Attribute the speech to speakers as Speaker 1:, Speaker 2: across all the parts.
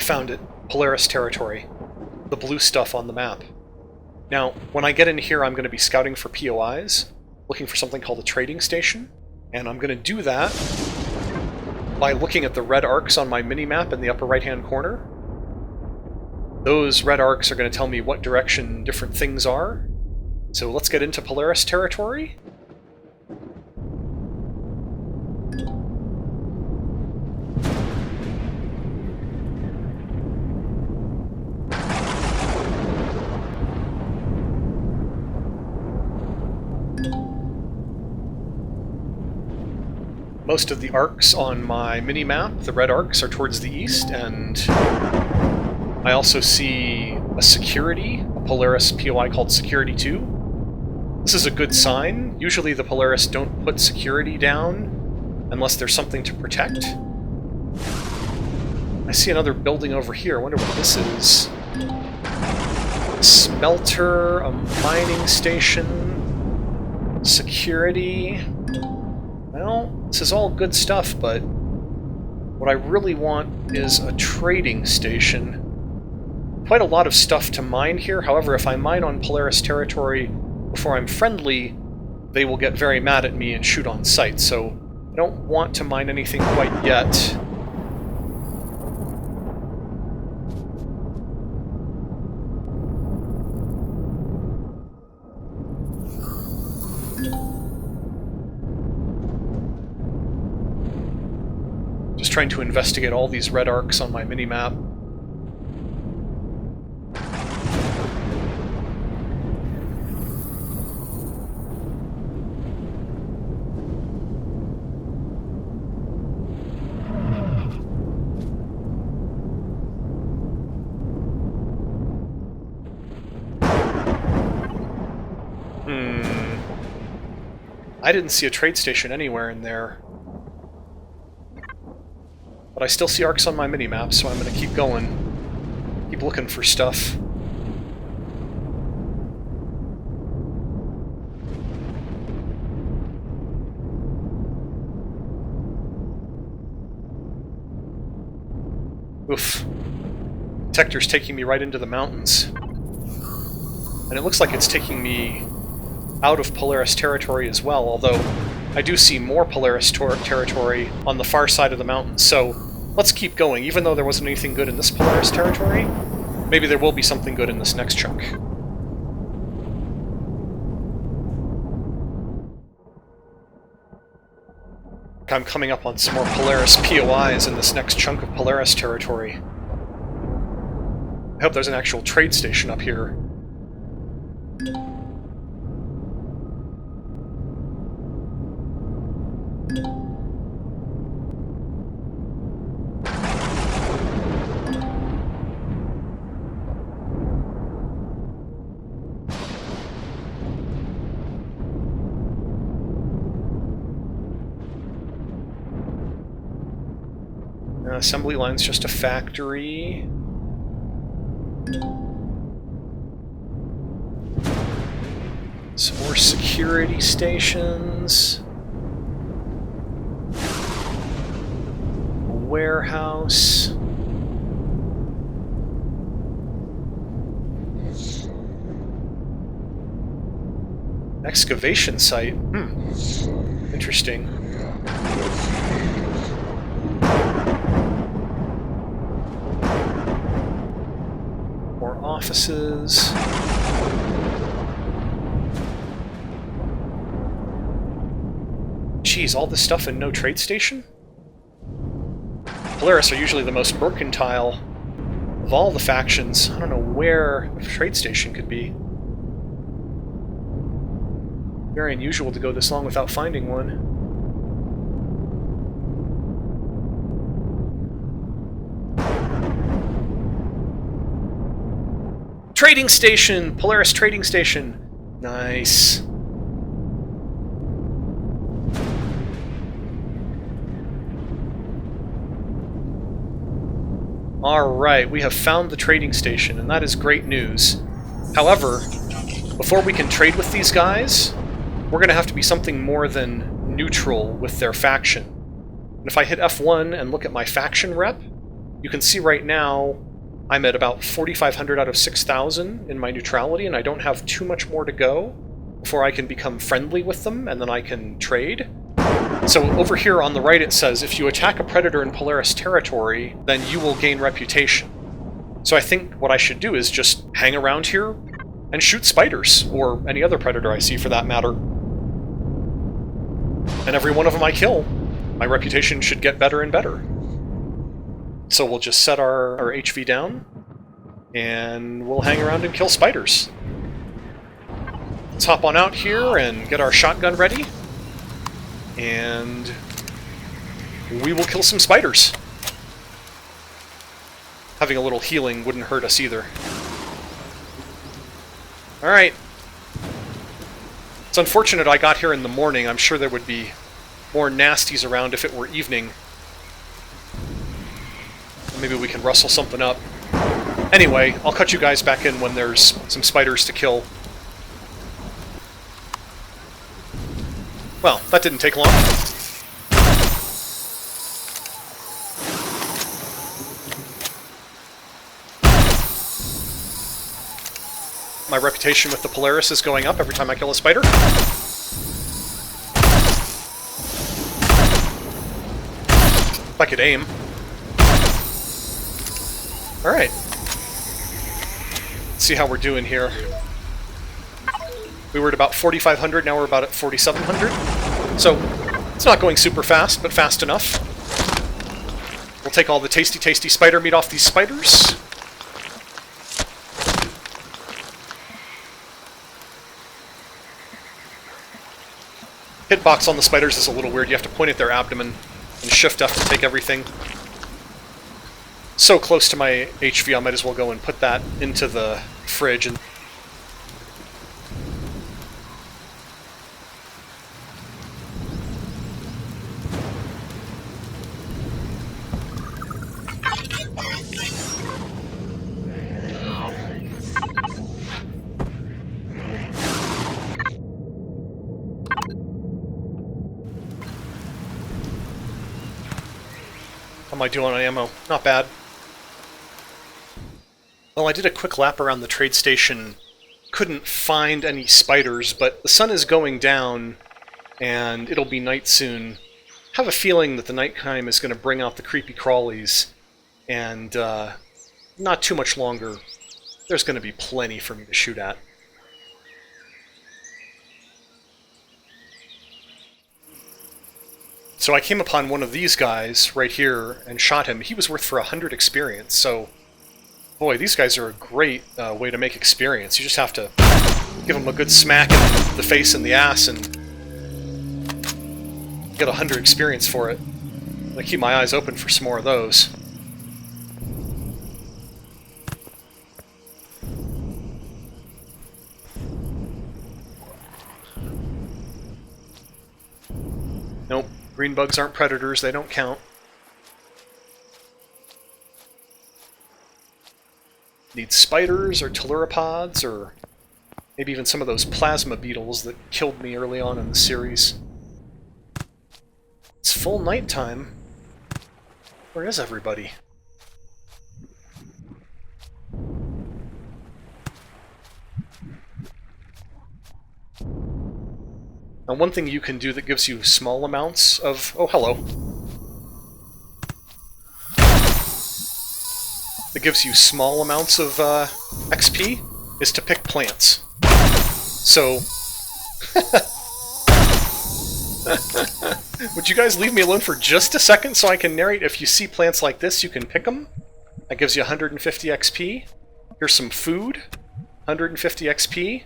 Speaker 1: found it. Polaris territory. The blue stuff on the map. Now, when I get in here, I'm going to be scouting for POIs, looking for something called a trading station, and I'm going to do that by looking at the red arcs on my mini-map in the upper right-hand corner. Those red arcs are going to tell me what direction different things are. So let's get into Polaris territory. Most of the arcs on my mini-map, the red arcs, are towards the east, and I also see a security, a Polaris POI called Security 2. This is a good sign. Usually the Polaris don't put security down unless there's something to protect. I see another building over here. I wonder what this is. A smelter, a mining station, security. Well, this is all good stuff, but what I really want is a trading station. Quite a lot of stuff to mine here. However, if I mine on Polaris territory before I'm friendly, they will get very mad at me and shoot on sight, so I don't want to mine anything quite yet. Just trying to investigate all these red arcs on my mini-map. I didn't see a trade station anywhere in there. But I still see arcs on my mini-map, so I'm going to keep going. Keep looking for stuff. Oof. Detector's taking me right into the mountains. And it looks like it's taking me out of Polaris territory as well, although I do see more Polaris territory on the far side of the mountains, so let's keep going. Even though there wasn't anything good in this Polaris territory, maybe there will be something good in this next chunk. I'm coming up on some more Polaris POIs in this next chunk of Polaris territory. I hope there's an actual trade station up here. Assembly line's just a factory. Some more security stations. A warehouse. Excavation site. Interesting. More offices. Geez, all this stuff and no trade station? Polaris are usually the most mercantile of all the factions. I don't know where a trade station could be. Very unusual to go this long without finding one. Trading station! Polaris trading station! Nice. Alright, we have found the trading station, and that is great news. However, before we can trade with these guys, we're going to have to be something more than neutral with their faction. And if I hit F1 and look at my faction rep, you can see right now I'm at about 4,500 out of 6,000 in my neutrality, and I don't have too much more to go before I can become friendly with them, and then I can trade. So over here on the right it says, if you attack a predator in Polaris territory, then you will gain reputation. So I think what I should do is just hang around here and shoot spiders, or any other predator I see for that matter. And every one of them I kill, my reputation should get better and better. So we'll just set our HV down, and we'll hang around and kill spiders. Let's hop on out here and get our shotgun ready, and we will kill some spiders. Having a little healing wouldn't hurt us either. Alright. It's unfortunate I got here in the morning. I'm sure there would be more nasties around if it were evening. Maybe we can rustle something up. Anyway, I'll cut you guys back in when there's some spiders to kill. Well, that didn't take long. My reputation with the Polaris is going up every time I kill a spider. If I could aim. Alright. Let's see how we're doing here. We were at about 4,500, now we're about at 4,700. So, it's not going super fast, but fast enough. We'll take all the tasty, tasty spider meat off these spiders. Hitbox on the spiders is a little weird. You have to point at their abdomen and shift F to take everything. So close to my HV, I might as well go and put that into the fridge. And how am I doing on ammo? Not bad. Well, I did a quick lap around the trade station, couldn't find any spiders, but the sun is going down, and it'll be night soon. I have a feeling that the nighttime is going to bring out the creepy crawlies, and not too much longer, there's going to be plenty for me to shoot at. So I came upon one of these guys right here and shot him. He was worth for 100 experience, so boy, these guys are a great way to make experience. You just have to give them a good smack in the face and the ass and get 100 experience for it. I keep my eyes open for some more of those. Nope, green bugs aren't predators, they don't count. Need spiders or telluripods or maybe even some of those plasma beetles that killed me early on in the series. It's full nighttime. Where is everybody? Now, one thing you can do that gives you small amounts of... Oh, hello. That gives you small amounts of XP is to pick plants. So... Would you guys leave me alone for just a second so I can narrate? If you see plants like this, you can pick them. That gives you 150 XP. Here's some food. 150 XP.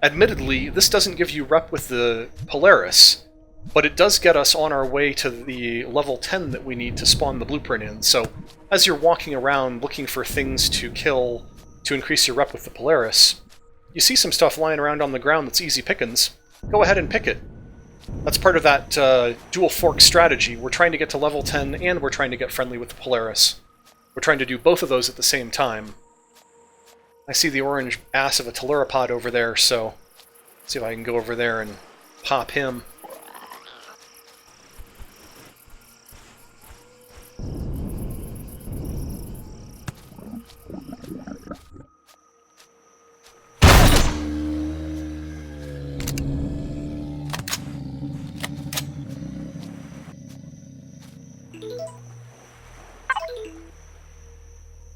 Speaker 1: Admittedly, this doesn't give you rep with the Polaris, but it does get us on our way to the level 10 that we need to spawn the blueprint in. So, as you're walking around looking for things to kill to increase your rep with the Polaris, you see some stuff lying around on the ground that's easy pickings. Go ahead and pick it. That's part of that dual fork strategy. We're trying to get to level 10 and we're trying to get friendly with the Polaris. We're trying to do both of those at the same time. I see the orange ass of a telluripod over there, so let's see if I can go over there and pop him.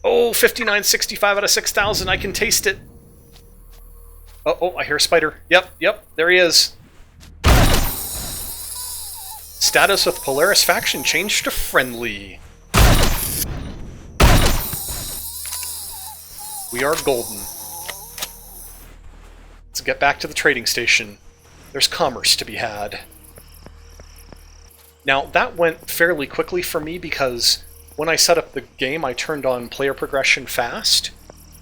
Speaker 1: Oh, 5965 out of 6,000. I can taste it. Oh, I hear a spider. Yep, there he is. Status with Polaris faction changed to friendly. We are golden. Let's get back to the trading station. There's commerce to be had. Now, that went fairly quickly for me because when I set up the game, I turned on player progression fast.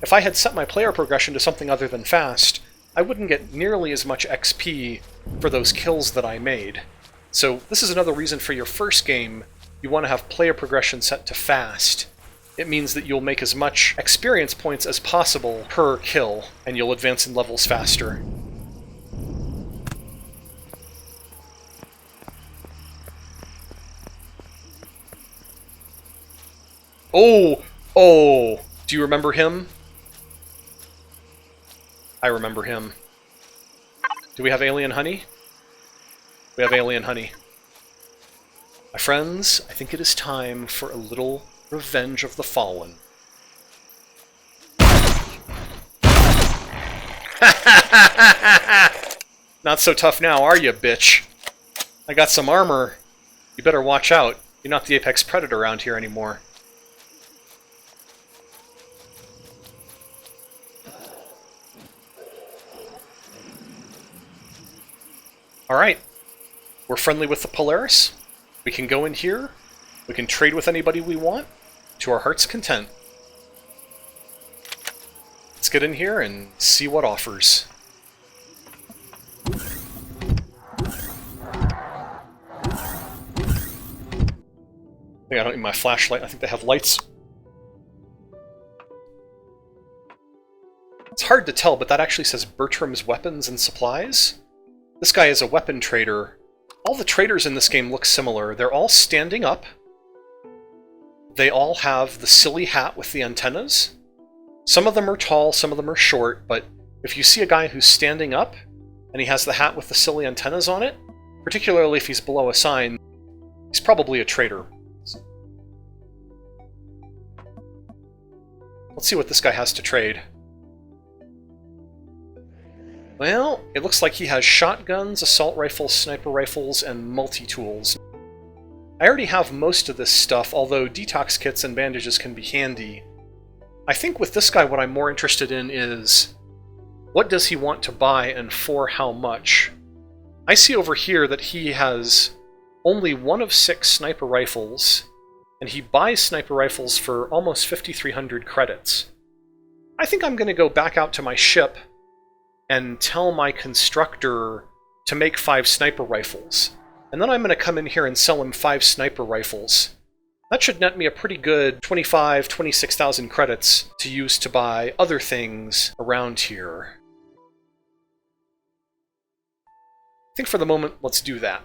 Speaker 1: If I had set my player progression to something other than fast, I wouldn't get nearly as much XP for those kills that I made. So this is another reason for your first game, you want to have player progression set to fast. It means that you'll make as much experience points as possible per kill, and you'll advance in levels faster. Oh! Do you remember him? I remember him. Do we have alien honey? We have alien honey. My friends, I think it is time for a little revenge of the fallen. Not so tough now, are you, bitch? I got some armor. You better watch out. You're not the apex predator around here anymore. Alright. We're friendly with the Polaris. We can go in here. We can trade with anybody we want, to our heart's content. Let's get in here and see what offers. I think I don't need my flashlight. I think they have lights. It's hard to tell, but that actually says Bertram's Weapons and Supplies. This guy is a weapon trader. All the traders in this game look similar. They're all standing up. They all have the silly hat with the antennas. Some of them are tall, some of them are short, but if you see a guy who's standing up, and he has the hat with the silly antennas on it, particularly if he's below a sign, he's probably a trader. Let's see what this guy has to trade. Well, it looks like he has shotguns, assault rifles, sniper rifles, and multi-tools. I already have most of this stuff, although detox kits and bandages can be handy. I think with this guy what I'm more interested in is, what does he want to buy and for how much? I see over here that he has only 1 of 6 sniper rifles, and he buys sniper rifles for almost 5,300 credits. I think I'm going to go back out to my ship and tell my constructor to make 5 sniper rifles. And then I'm going to come in here and sell him 5 sniper rifles. That should net me a pretty good 26,000 credits to use to buy other things around here. I think for the moment, let's do that.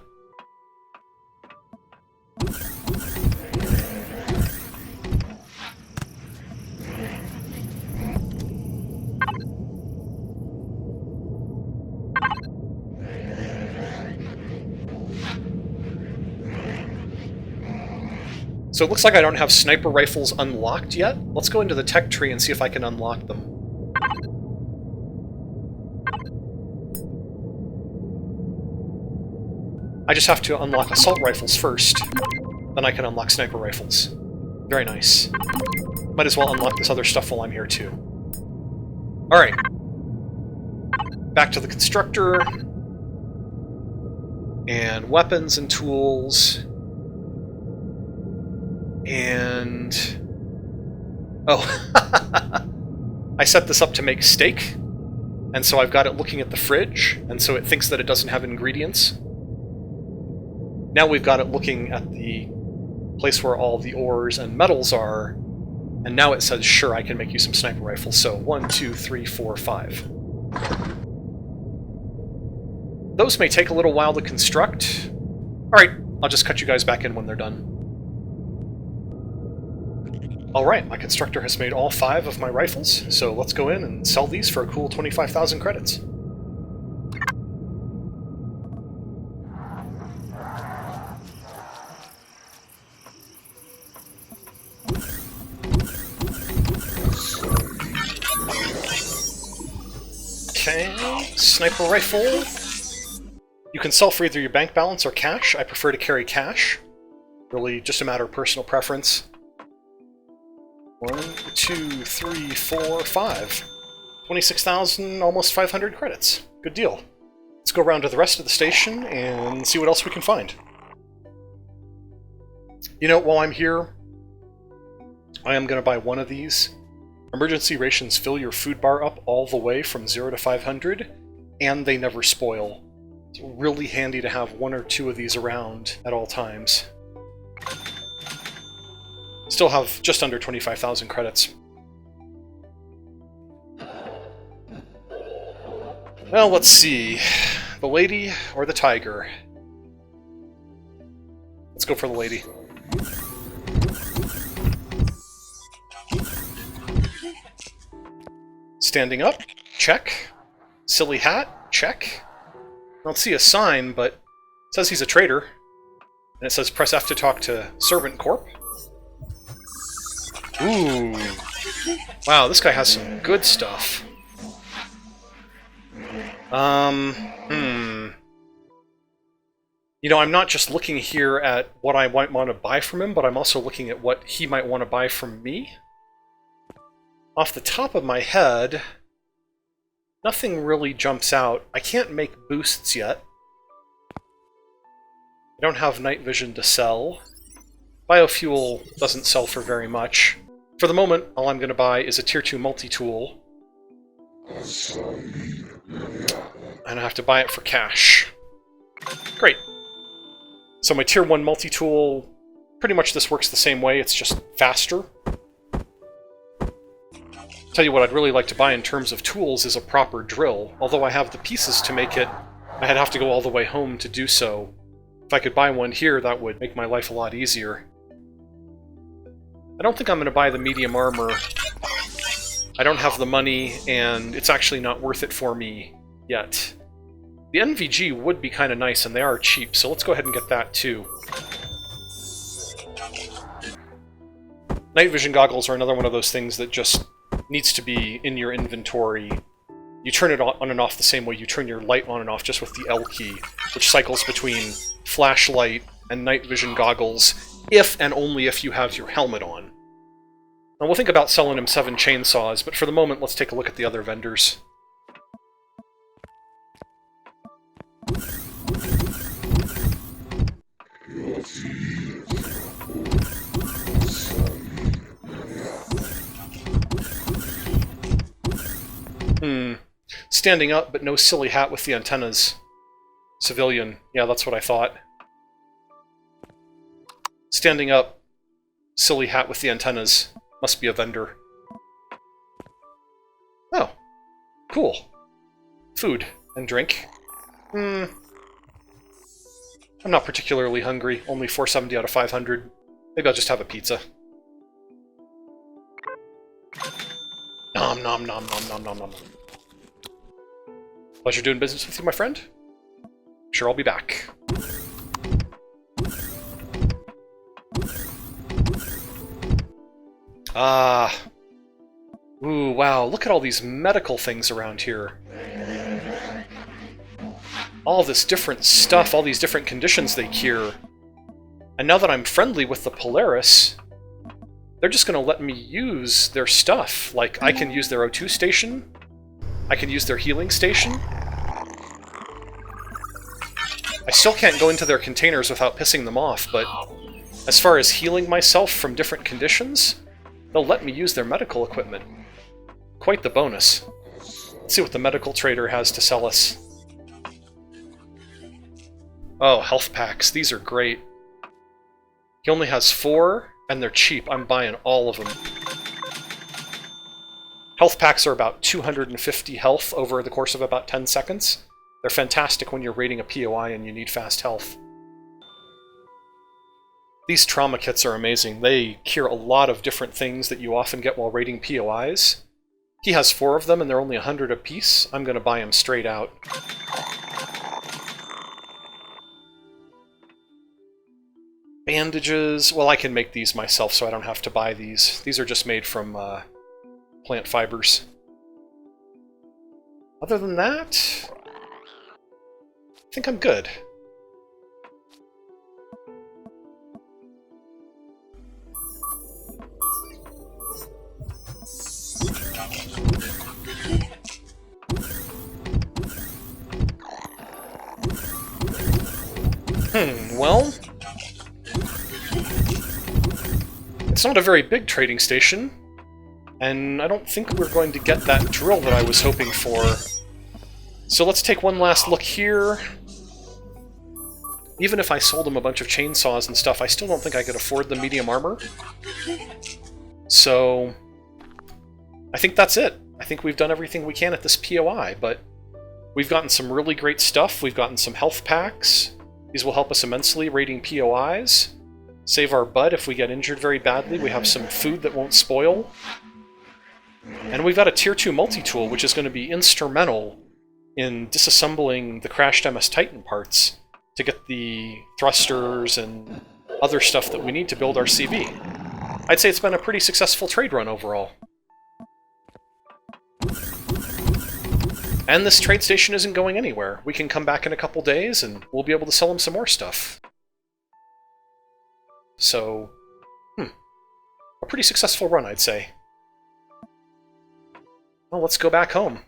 Speaker 1: So it looks like I don't have sniper rifles unlocked yet. Let's go into the tech tree and see if I can unlock them. I just have to unlock assault rifles first, then I can unlock sniper rifles. Very nice. Might as well unlock this other stuff while I'm here too. Alright. Back to the constructor. And weapons and tools. And... oh, I set this up to make steak, and so I've got it looking at the fridge, and so it thinks that it doesn't have ingredients. Now we've got it looking at the place where all the ores and metals are, and now it says, sure, I can make you some sniper rifles. So 1, 2, 3, 4, 5. Those may take a little while to construct. Alright, I'll just cut you guys back in when they're done. Alright, my constructor has made all 5 of my rifles, so let's go in and sell these for a cool 25,000 credits. Sniper rifle. You can sell for either your bank balance or cash. I prefer to carry cash. Really just a matter of personal preference. 1, 2, 3, 4, 5. 26,000, almost 500 credits. Good deal. Let's go around to the rest of the station and see what else we can find. You know, while I'm here, I am going to buy one of these. Emergency rations fill your food bar up all the way from 0 to 500, and they never spoil. It's really handy to have 1 or 2 of these around at all times. Still have just under 25,000 credits. Well, let's see. The lady or the tiger? Let's go for the lady. Standing up? Check. Silly hat? Check. I don't see a sign, but it says he's a trader. And it says press F to talk to Servant Corp. Ooh. Wow, this guy has some good stuff. You know, I'm not just looking here at what I might want to buy from him, but I'm also looking at what he might want to buy from me. Off the top of my head, nothing really jumps out. I can't make boosts yet. I don't have night vision to sell. Biofuel doesn't sell for very much. For the moment, all I'm going to buy is a Tier 2 multi-tool. And I have to buy it for cash. Great. So my Tier 1 multi-tool, pretty much this works the same way, it's just faster. Tell you what I'd really like to buy in terms of tools is a proper drill. Although I have the pieces to make it, I'd have to go all the way home to do so. If I could buy one here, that would make my life a lot easier. I don't think I'm going to buy the medium armor. I don't have the money, and it's actually not worth it for me yet. The NVG would be kind of nice, and they are cheap, so let's go ahead and get that too. Night vision goggles are another one of those things that just needs to be in your inventory. You turn it on and off the same way you turn your light on and off, just with the L key, which cycles between flashlight and night vision goggles, if and only if you have your helmet on. Now we'll think about selling him 7 chainsaws, but for the moment let's take a look at the other vendors. Standing up, but no silly hat with the antennas. Civilian. Yeah, that's what I thought. Standing up, silly hat with the antennas. Must be a vendor. Oh. Cool. Food and drink. I'm not particularly hungry. Only 470 out of 500. Maybe I'll just have a pizza. Nom nom nom nom nom nom nom. Pleasure doing business with you, my friend. Sure, I'll be back. Ooh, wow, look at all these medical things around here. All this different stuff, all these different conditions they cure. And now that I'm friendly with the Polaris, they're just going to let me use their stuff. Like, I can use their O2 station. I can use their healing station. I still can't go into their containers without pissing them off, but as far as healing myself from different conditions, they'll let me use their medical equipment. Quite the bonus. Let's see what the medical trader has to sell us. Oh, health packs. These are great. He only has 4, and they're cheap. I'm buying all of them. Health packs are about 250 health over the course of about 10 seconds. They're fantastic when you're raiding a POI and you need fast health. These trauma kits are amazing. They cure a lot of different things that you often get while raiding POIs. He has 4 of them and they're only 100 apiece. I'm going to buy them straight out. Bandages. Well, I can make these myself, so I don't have to buy these. These are just made from plant fibers. Other than that, I think I'm good. Well... it's not a very big trading station, and I don't think we're going to get that drill that I was hoping for. So let's take one last look here. Even if I sold him a bunch of chainsaws and stuff, I still don't think I could afford the medium armor. So... I think that's it. I think we've done everything we can at this POI, but we've gotten some really great stuff. We've gotten some health packs. These will help us immensely raiding POIs. Save our butt if we get injured very badly. We have some food that won't spoil. And we've got a Tier 2 multi-tool, which is going to be instrumental in disassembling the crashed MS Titan parts to get the thrusters and other stuff that we need to build our CV. I'd say it's been a pretty successful trade run overall. And this trade station isn't going anywhere. We can come back in a couple days and we'll be able to sell him some more stuff. So, a pretty successful run, I'd say. Well, let's go back home.